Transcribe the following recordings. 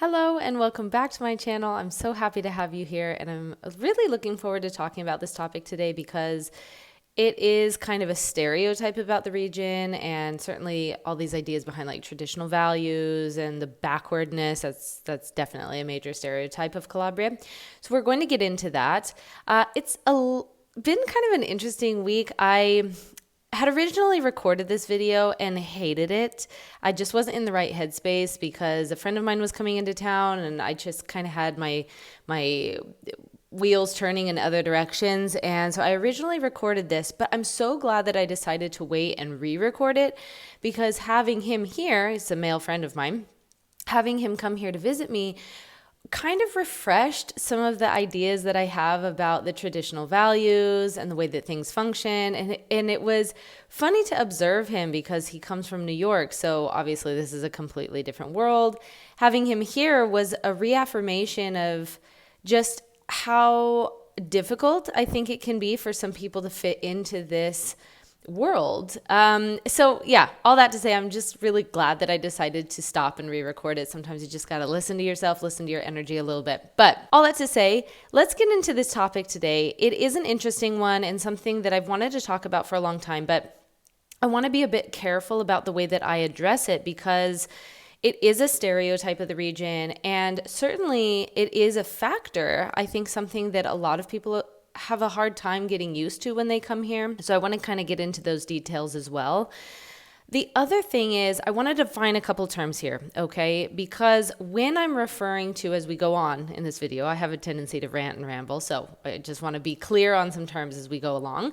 Hello and welcome back to my channel. I'm so happy to have you here, and I'm really looking forward to talking about this topic today because it is kind of a stereotype about the region, and certainly all these ideas behind like traditional values and the backwardness. That's definitely a major stereotype of Calabria. So we're going to get into that. Been kind of an interesting week. I had originally recorded this video and hated it. I just wasn't in the right headspace because a friend of mine was coming into town, and I just kind of had my wheels turning in other directions. And so I originally recorded this, but I'm so glad that I decided to wait and re-record it, because having him here, he's a male friend of mine, having him come here to visit me kind of refreshed some of the ideas that I have about the traditional values and the way that things function. And it was funny to observe him because he comes from New York. So obviously this is a completely different world. Having him here was a reaffirmation of just how difficult I think it can be for some people to fit into this world. So yeah, all that to say, I'm just really glad that I decided to stop and re-record it. Sometimes you just got to listen to yourself, listen to your energy a little bit. But all that to say, let's get into this topic today. It is an interesting one and something that I've wanted to talk about for a long time, but I want to be a bit careful about the way that I address it because it is a stereotype of the region, and certainly it is a factor. I think something that a lot of people have a hard time getting used to when they come here. So I want to kind of get into those details as well. The other thing is I want to define a couple terms here, okay? Because when I'm referring to, as we go on in this video, I have a tendency to rant and ramble. So I just want to be clear on some terms as we go along.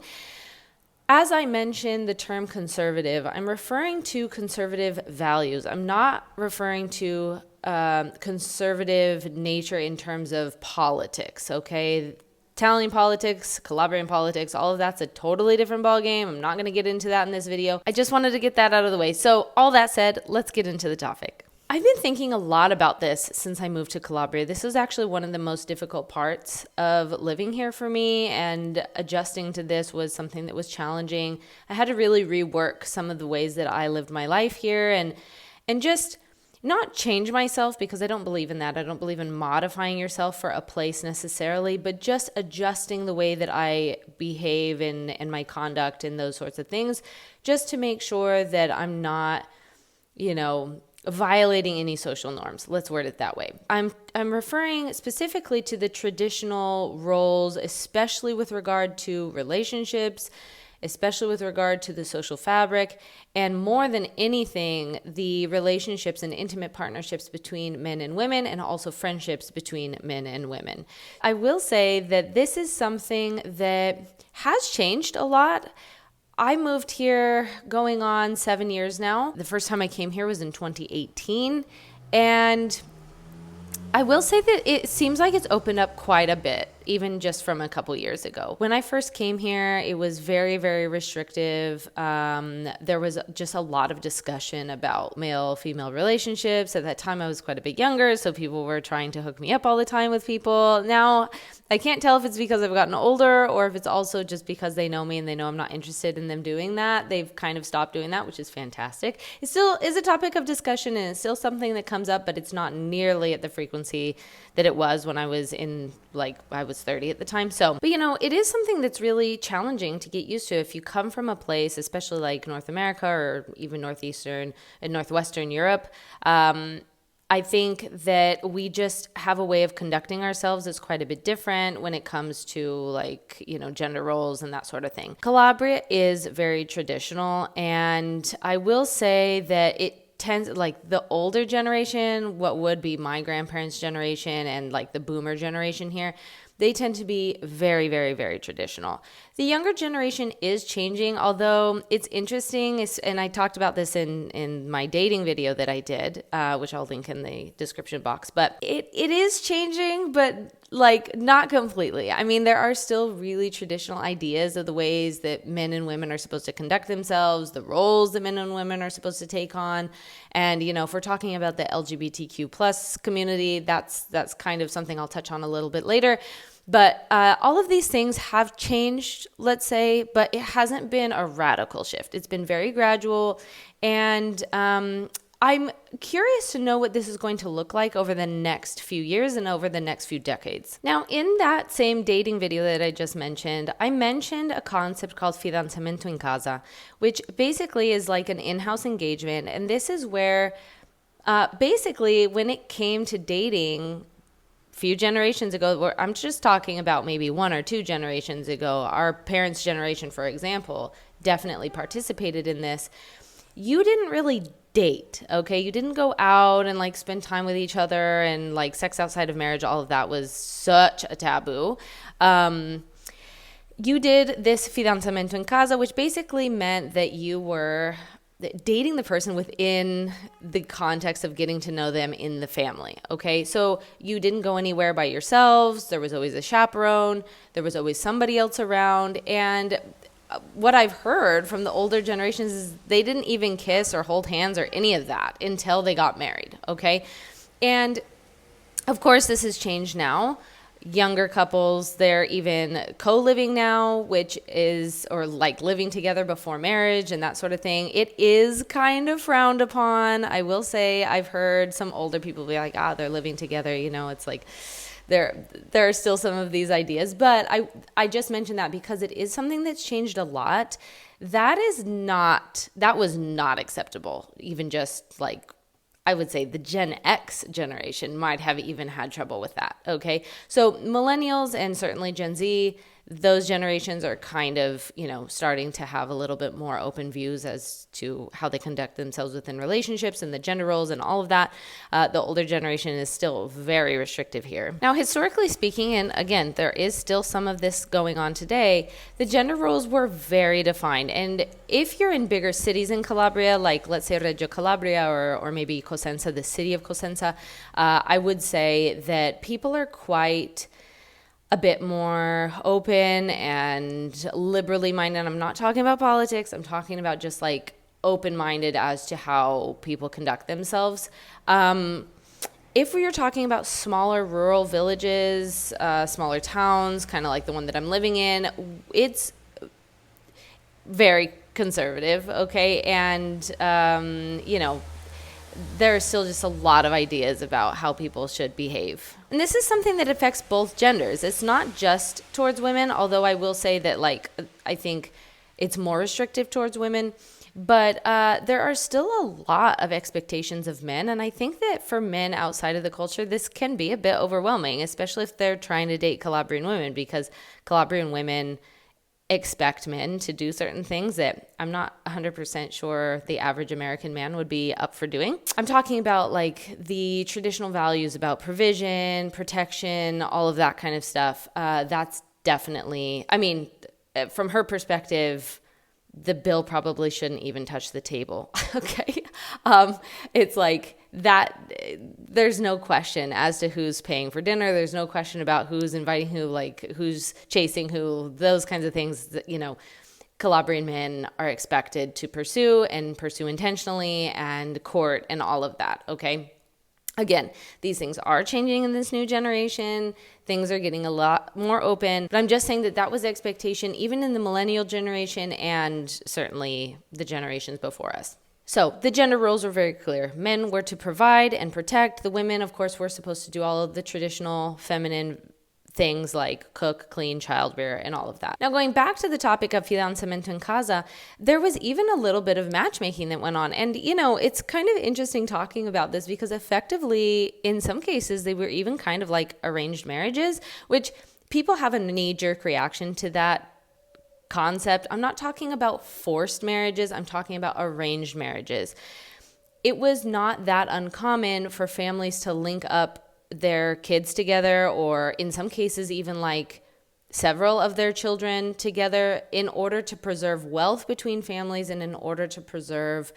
As I mentioned the term conservative, I'm referring to conservative values. I'm not referring to conservative nature in terms of politics, okay? Italian politics, Calabrian politics, all of that's a totally different ballgame. I'm not going to get into that in this video. I just wanted to get that out of the way. So all that said, let's get into the topic. I've been thinking a lot about this since I moved to Calabria. This was actually one of the most difficult parts of living here for me, and adjusting to this was something that was challenging. I had to really rework some of the ways that I lived my life here and just not change myself, because I don't believe in that. I don't believe in modifying yourself for a place necessarily, but just adjusting the way that I behave and my conduct and those sorts of things, just to make sure that I'm not, violating any social norms. Let's word it that way. I'm referring specifically to the traditional roles, especially with regard to relationships, especially with regard to the social fabric, and more than anything, the relationships and intimate partnerships between men and women, and also friendships between men and women. I will say that this is something that has changed a lot. I moved here going on 7 years now. The first time I came here was in 2018, and I will say that it seems like it's opened up quite a bit, even just from a couple years ago. When I first came here, it was very, very restrictive. There was just a lot of discussion about male-female relationships. At that time, I was quite a bit younger, so people were trying to hook me up all the time with people. Now, I can't tell if it's because I've gotten older or if it's also just because they know me and they know I'm not interested in them doing that. They've kind of stopped doing that, which is fantastic. It still is a topic of discussion, and it's still something that comes up, but it's not nearly at the frequency that it was when I was I was 30 at the time. So, but it is something that's really challenging to get used to if you come from a place, especially like North America or even Northeastern and Northwestern Europe. I think that we just have a way of conducting ourselves that's quite a bit different when it comes to gender roles and that sort of thing. Calabria is very traditional, and I will say that it tends, like the older generation, what would be my grandparents' generation and like the boomer generation here, they tend to be very, very, very traditional. The younger generation is changing, although it's interesting, and I talked about this in my dating video that I did, which I'll link in the description box, but it is changing, but not completely. I mean, there are still really traditional ideas of the ways that men and women are supposed to conduct themselves, the roles that men and women are supposed to take on. And, if we're talking about the LGBTQ plus community, that's kind of something I'll touch on a little bit later. But all of these things have changed, let's say, but it hasn't been a radical shift. It's been very gradual. And I'm curious to know what this is going to look like over the next few years and over the next few decades. Now, in that same dating video that I just mentioned, I mentioned a concept called fidanzamento in casa, which basically is like an in-house engagement. And this is where basically when it came to dating, few generations ago, I'm just talking about maybe 1 or 2 generations ago, our parents' generation, for example, definitely participated in this. You didn't really date, okay? You didn't go out and like spend time with each other, and like sex outside of marriage, all of that was such a taboo. You did this fidanzamento in casa, which basically meant that you were dating the person within the context of getting to know them in the family, okay? So you didn't go anywhere by yourselves. There was always a chaperone. There was always somebody else around. And what I've heard from the older generations is they didn't even kiss or hold hands or any of that until they got married, okay? And of course, this has changed now. Younger couples, they're even co-living now, which is, or like living together before marriage and that sort of thing. It is kind of frowned upon. I will say I've heard some older people be like, they're living together. You know, it's like there are still some of these ideas. But I just mentioned that because it is something that's changed a lot. That was not acceptable, even just like, I would say the Gen X generation might have even had trouble with that, okay? So millennials and certainly Gen Z, those generations are kind of, starting to have a little bit more open views as to how they conduct themselves within relationships and the gender roles and all of that. The older generation is still very restrictive here. Now, historically speaking, and again, there is still some of this going on today, the gender roles were very defined. And if you're in bigger cities in Calabria, like let's say Reggio Calabria or maybe Cosenza, the city of Cosenza, I would say that people are quite a bit more open and liberally minded. I'm not talking about politics. I'm talking about just like open-minded as to how people conduct themselves. If we are talking about smaller rural villages, smaller towns, kind of like the one that I'm living in, it's very conservative, okay? And, there are still just a lot of ideas about how people should behave. And this is something that affects both genders. It's not just towards women, although I will say that, I think it's more restrictive towards women. But there are still a lot of expectations of men. And I think that for men outside of the culture, this can be a bit overwhelming, especially if they're trying to date Calabrian women, because Calabrian women expect men to do certain things that I'm not 100% sure the average American man would be up for doing. I'm talking about like the traditional values about provision, protection, all of that kind of stuff. That's definitely, from her perspective, the bill probably shouldn't even touch the table. Okay. It's like that. There's no question as to who's paying for dinner. There's no question about who's inviting who, like who's chasing who, those kinds of things that, Calabrian men are expected to pursue intentionally and court and all of that. Okay. Again, these things are changing in this new generation. Things are getting a lot more open. But I'm just saying that was the expectation even in the millennial generation and certainly the generations before us. So the gender roles were very clear. Men were to provide and protect. The women, of course, were supposed to do all of the traditional feminine things like cook, clean, childbear, and all of that. Now, going back to the topic of fidanzamento in casa, there was even a little bit of matchmaking that went on. And, it's kind of interesting talking about this because effectively, in some cases, they were even kind of like arranged marriages, which people have a knee-jerk reaction to that concept. I'm not talking about forced marriages. I'm talking about arranged marriages. It was not that uncommon for families to link up their kids together, or in some cases even like several of their children together, in order to preserve wealth between families and in order to preserve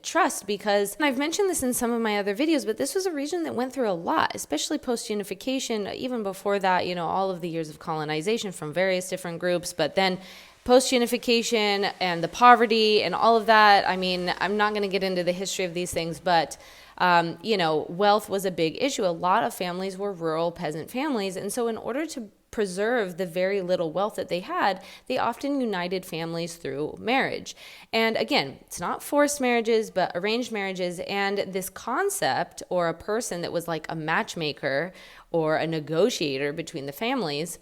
trust. Because, and I've mentioned this in some of my other videos, but this was a region that went through a lot, especially post-unification. Even before that, all of the years of colonization from various different groups, but then post-unification and the poverty and all of that. I'm not going to get into the history of these things, but wealth was a big issue. A lot of families were rural peasant families. And so in order to preserve the very little wealth that they had, they often united families through marriage. And again, it's not forced marriages, but arranged marriages. And this concept, or a person that was like a matchmaker or a negotiator between the families,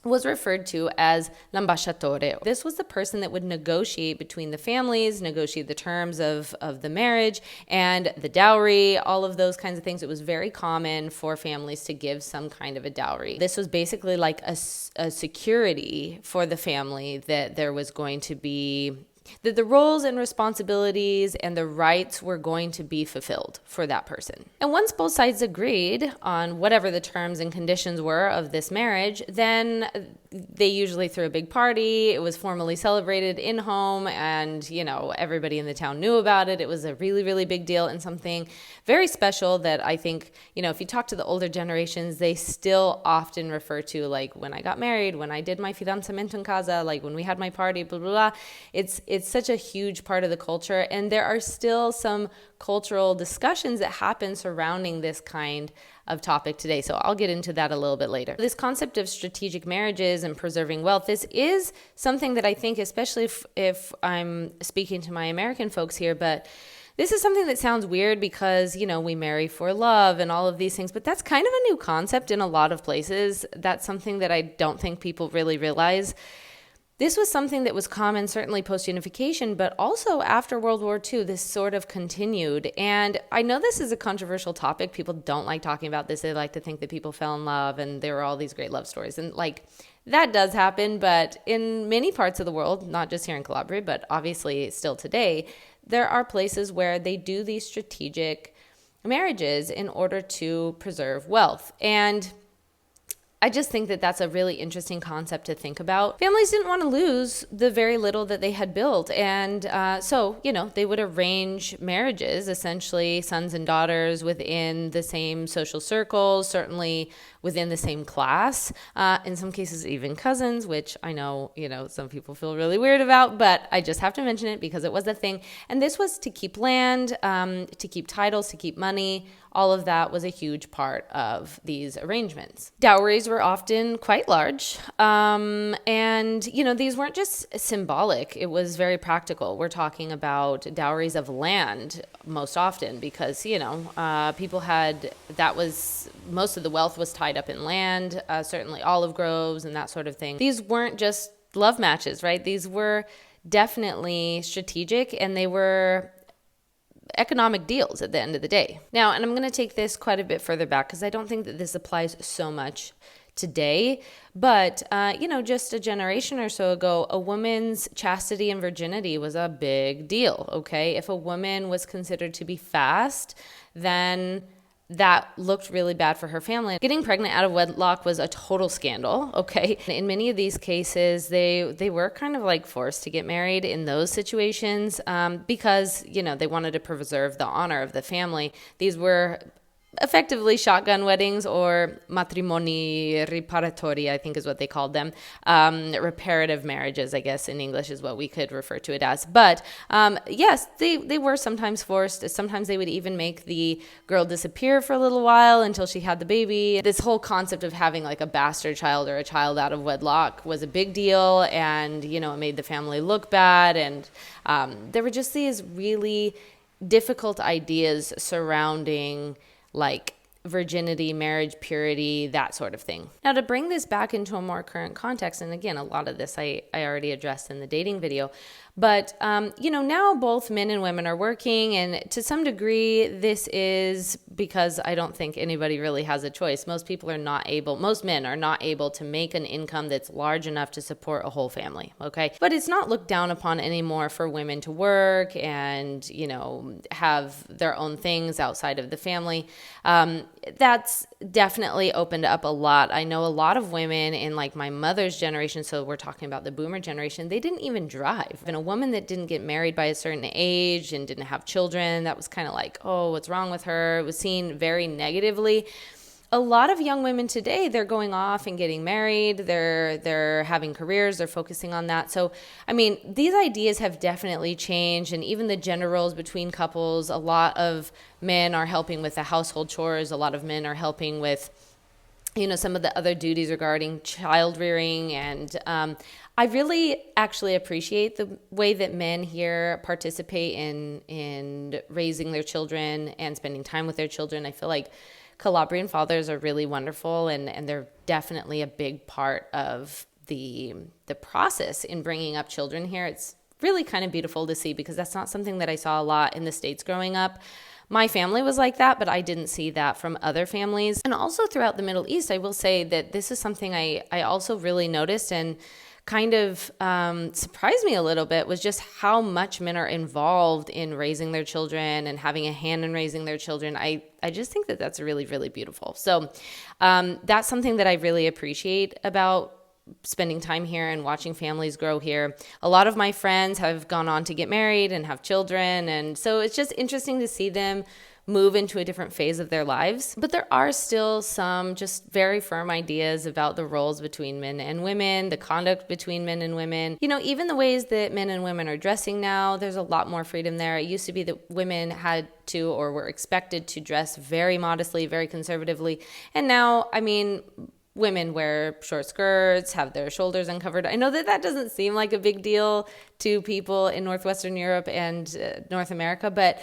was referred to as l'ambasciatore. This was the person that would negotiate between the families, negotiate the terms of the marriage and the dowry, all of those kinds of things. It was very common for families to give some kind of a dowry. This was basically like a security for the family that there was going to be, that the roles and responsibilities and the rights were going to be fulfilled for that person. And once both sides agreed on whatever the terms and conditions were of this marriage, then they usually threw a big party. It was formally celebrated in home, and, you know, everybody in the town knew about it. It was a really, really big deal and something very special that I think, you know, if you talk to the older generations, they still often refer to, like, when I got married, when I did my fidanzamento in casa, like when we had my party, blah, blah, blah. It's such a huge part of the culture, and there are still some cultural discussions that happen surrounding this kind of topic today. So I'll get into that a little bit later. This concept of strategic marriages and preserving wealth, this is something that I think, especially if I'm speaking to my American folks here, but this is something that sounds weird because, you know, we marry for love and all of these things, but that's kind of a new concept in a lot of places. That's something that I don't think people really realize. This was something that was common, certainly post-unification, but also after World War II, this sort of continued. And I know this is a controversial topic. People don't like talking about this. They like to think that people fell in love and there were all these great love stories. And like, that does happen, but in many parts of the world, not just here in Calabria, but obviously still today, there are places where they do these strategic marriages in order to preserve wealth. And I just think that that's a really interesting concept to think about. Families didn't want to lose the very little that they had built. And so, you know, they would arrange marriages, essentially sons and daughters within the same social circles, certainly within the same class, in some cases even cousins, which I know, you know, some people feel really weird about, but I just have to mention it because it was a thing. And this was to keep land, to keep titles, to keep money. All of that was a huge part of these arrangements. Dowries were often quite large. And, you know, these weren't just symbolic. It was very practical. We're talking about dowries of land most often because, you know, people had, that was, most of the wealth was tied up in land, certainly olive groves and that sort of thing. These weren't just love matches, right? These were definitely strategic, and they were economic deals at the end of the day. Now, and I'm going to take this quite a bit further back because I don't think that this applies so much today, but, you know, just a generation or so ago, a woman's chastity and virginity was a big deal, okay? If a woman was considered to be fast, then that looked really bad for her family. Getting pregnant out of wedlock was a total scandal, okay? In many of these cases, they were kind of like forced to get married in those situations because, you know, they wanted to preserve the honor of the family. These were effectively shotgun weddings, or matrimoni riparatori, I think is what they called them. Reparative marriages, I guess in English is what we could refer to it as. But yes, they were sometimes forced. Sometimes they would even make the girl disappear for a little while until she had the baby. This whole concept of having like a bastard child or a child out of wedlock was a big deal, and, you know, it made the family look bad. And there were just these really difficult ideas surrounding like virginity, marriage, purity, that sort of thing. Now, to bring this back into a more current context, and again, a lot of this I already addressed in the dating video, but, you know, now both men and women are working, and to some degree, this is because I don't think anybody really has a choice. Most men are not able to make an income that's large enough to support a whole family, okay? But it's not looked down upon anymore for women to work and, you know, have their own things outside of the family. That's definitely opened up a lot. I know a lot of women in like my mother's generation, so we're talking about the boomer generation, they didn't even drive. And a woman that didn't get married by a certain age and didn't have children, that was kind of like, oh, what's wrong with her? It was seen very negatively. A lot of young women today, they're going off and getting married. They're having careers. They're focusing on that. So, I mean, these ideas have definitely changed. And even the gender roles between couples, a lot of men are helping with the household chores. A lot of men are helping with some of the other duties regarding child rearing. And I really actually appreciate the way that men here participate in raising their children and spending time with their children. I feel like Calabrian fathers are really wonderful, and they're definitely a big part of the process in bringing up children here. It's really kind of beautiful to see, because that's not something that I saw a lot in the States growing up. My family was like that, but I didn't see that from other families. And also throughout the Middle East, I will say that this is something I also really noticed and kind of surprised me a little bit, was just how much men are involved in raising their children and having a hand in raising their children. I just think that that's really, really beautiful. So that's something that I really appreciate about spending time here and watching families grow here. A lot of my friends have gone on to get married and have children, and so it's just interesting to see them move into a different phase of their lives. But there are still some just very firm ideas about the roles between men and women, the conduct between men and women. Even the ways that men and women are dressing now, there's a lot more freedom there. It used to be that women had to, or were expected to, dress very modestly, very conservatively. And now, women wear short skirts, have their shoulders uncovered. I know that doesn't seem like a big deal to people in Northwestern Europe and North America, but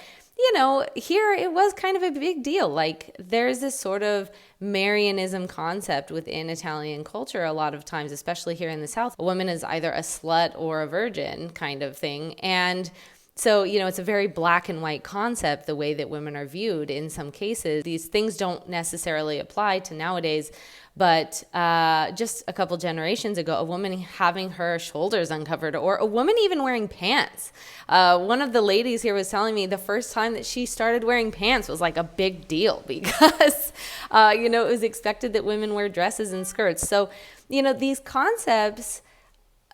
here it was kind of a big deal. Like, there's this sort of Marianism concept within Italian culture a lot of times, especially here in the South. A woman is either a slut or a virgin kind of thing. And so, it's a very black and white concept, the way that women are viewed in some cases. These things don't necessarily apply to nowadays, but just a couple generations ago, a woman having her shoulders uncovered, or a woman even wearing pants. One of the ladies here was telling me the first time that she started wearing pants was like a big deal, because, it was expected that women wear dresses and skirts. So, these concepts,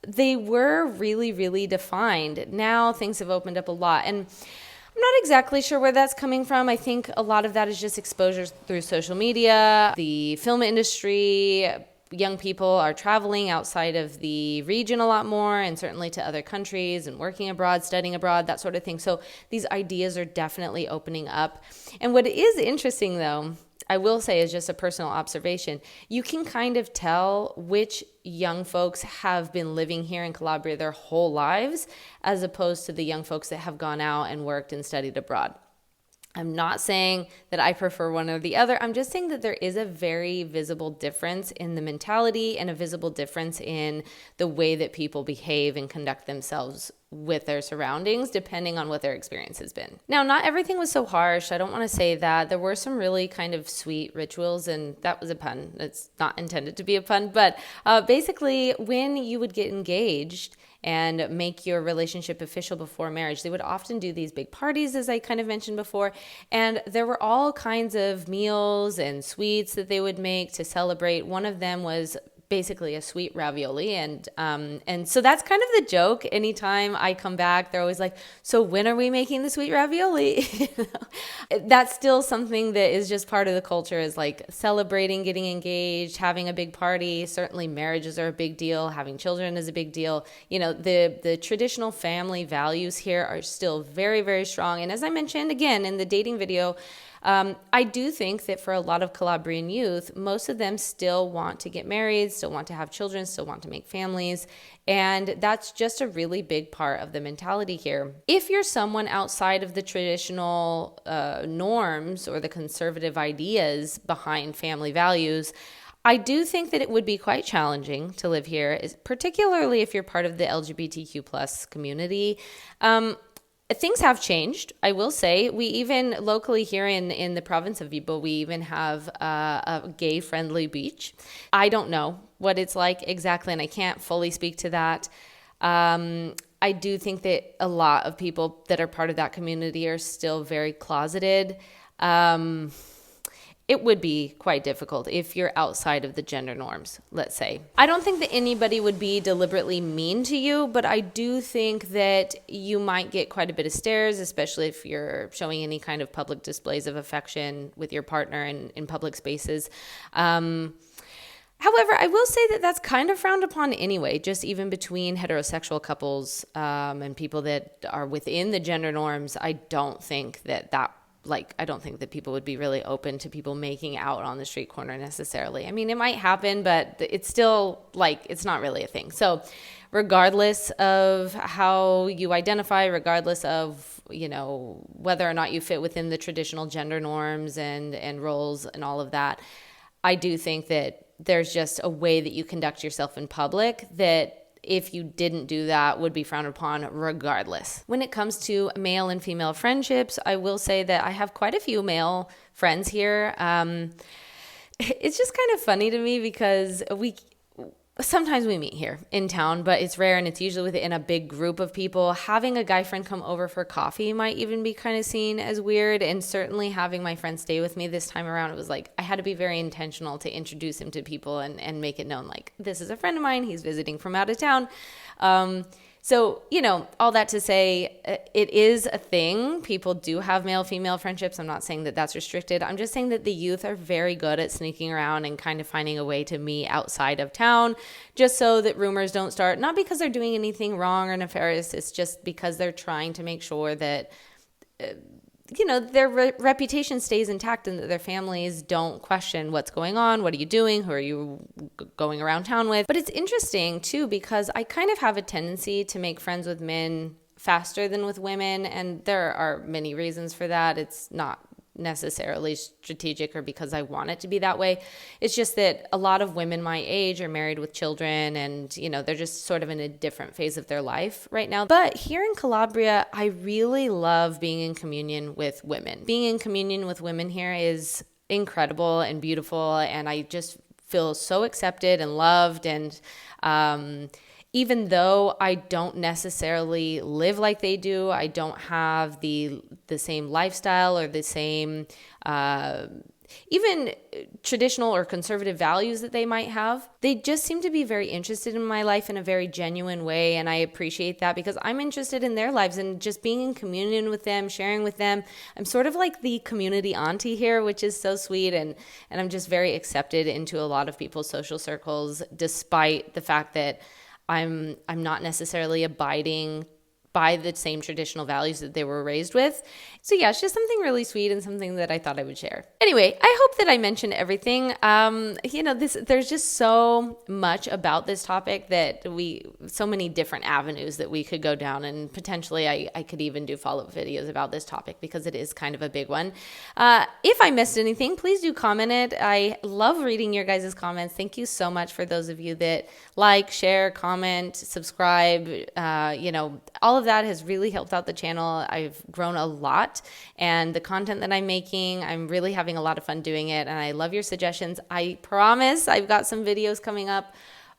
they were really, really defined. Now things have opened up a lot. And I'm not exactly sure where that's coming from. I think a lot of that is just exposure through social media, the film industry. Young people are traveling outside of the region a lot more, and certainly to other countries, and working abroad, studying abroad, that sort of thing. So these ideas are definitely opening up. And what is interesting, though, I will say, is just a personal observation, you can kind of tell which young folks have been living here in Calabria their whole lives, as opposed to the young folks that have gone out and worked and studied abroad. I'm not saying that I prefer one or the other. I'm just saying that there is a very visible difference in the mentality, and a visible difference in the way that people behave and conduct themselves with their surroundings, depending on what their experience has been. Now, not everything was so harsh. I don't want to say that. There were some really kind of sweet rituals, and that was a pun. It's not intended to be a pun, but basically, when you would get engaged and make your relationship official before marriage, they would often do these big parties, as I kind of mentioned before, and there were all kinds of meals and sweets that they would make to celebrate. One of them was basically a sweet ravioli, and so that's kind of the joke. Anytime I come back, they're always like, so when are we making the sweet ravioli? That's still something that is just part of the culture, is like celebrating getting engaged, having a big party. Certainly marriages are a big deal, having children is a big deal. The traditional family values here are still very, very strong. And as I mentioned again in the dating video, I do think that for a lot of Calabrian youth, most of them still want to get married, still want to have children, still want to make families. And that's just a really big part of the mentality here. If you're someone outside of the traditional norms or the conservative ideas behind family values, I do think that it would be quite challenging to live here, particularly if you're part of the LGBTQ plus community. Things have changed, I will say. We even locally here in the province of Vibo, we even have a gay-friendly beach. I don't know what it's like exactly, and I can't fully speak to that. I do think that a lot of people that are part of that community are still very closeted. It would be quite difficult if you're outside of the gender norms, let's say. I don't think that anybody would be deliberately mean to you, but I do think that you might get quite a bit of stares, especially if you're showing any kind of public displays of affection with your partner in public spaces. However, I will say that that's kind of frowned upon anyway, just even between heterosexual couples and people that are within the gender norms. I don't think that like, I don't think that people would be really open to people making out on the street corner necessarily. I mean, it might happen, but it's still like, it's not really a thing. So regardless of how you identify, regardless of, you know, whether or not you fit within the traditional gender norms and roles and all of that, I do think that there's just a way that you conduct yourself in public that if you didn't do that would be frowned upon regardless. When it comes to male and female friendships, I will say that I have quite a few male friends here. It's just kind of funny to me because sometimes we meet here in town, but it's rare and it's usually within a big group of people. Having a guy friend come over for coffee might even be kind of seen as weird. And certainly having my friend stay with me this time around, it was like I had to be very intentional to introduce him to people and make it known, like, this is a friend of mine. He's visiting from out of town. So, you know, all that to say, it is a thing. People do have male-female friendships. I'm not saying that that's restricted. I'm just saying that the youth are very good at sneaking around and kind of finding a way to meet outside of town, just so that rumors don't start. Not because they're doing anything wrong or nefarious. It's just because they're trying to make sure that you know, their reputation stays intact and that their families don't question what's going on. What are you doing? Who are you going around town with? But it's interesting too, because I kind of have a tendency to make friends with men faster than with women. And there are many reasons for that. It's not necessarily strategic or because I want it to be that way. It's just that a lot of women my age are married with children and, you know, they're just sort of in a different phase of their life right now. But here in Calabria, I really love being in communion with women. Being in communion with women here is incredible and beautiful, and I just feel so accepted and loved. And even though I don't necessarily live like they do, I don't have the same lifestyle or the same even traditional or conservative values that they might have, they just seem to be very interested in my life in a very genuine way. And I appreciate that because I'm interested in their lives and just being in communion with them, sharing with them. I'm sort of like the community auntie here, which is so sweet. And I'm just very accepted into a lot of people's social circles, despite the fact that I'm not necessarily abiding by the same traditional values that they were raised with. So yeah, it's just something really sweet and something that I thought I would share. Anyway, I hope that I mentioned everything. You know, there's just so much about this topic that so many different avenues that we could go down, and potentially I could even do follow-up videos about this topic because it is kind of a big one. If I missed anything, please do comment it. I love reading your guys' comments. Thank you so much for those of you that like, share, comment, subscribe. You know, all of that has really helped out the channel. I've grown a lot, and the content that I'm making, I'm really having a lot of fun doing it, and I love your suggestions. I promise I've got some videos coming up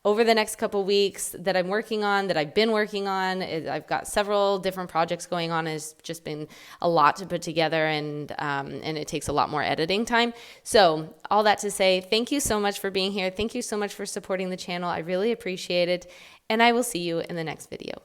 over the next couple weeks that I'm working on, that I've been working on. I've got several different projects going on. It's just been a lot to put together, and it takes a lot more editing time. So all that to say, thank you so much for being here. Thank you so much for supporting the channel. I really appreciate it, and I will see you in the next video.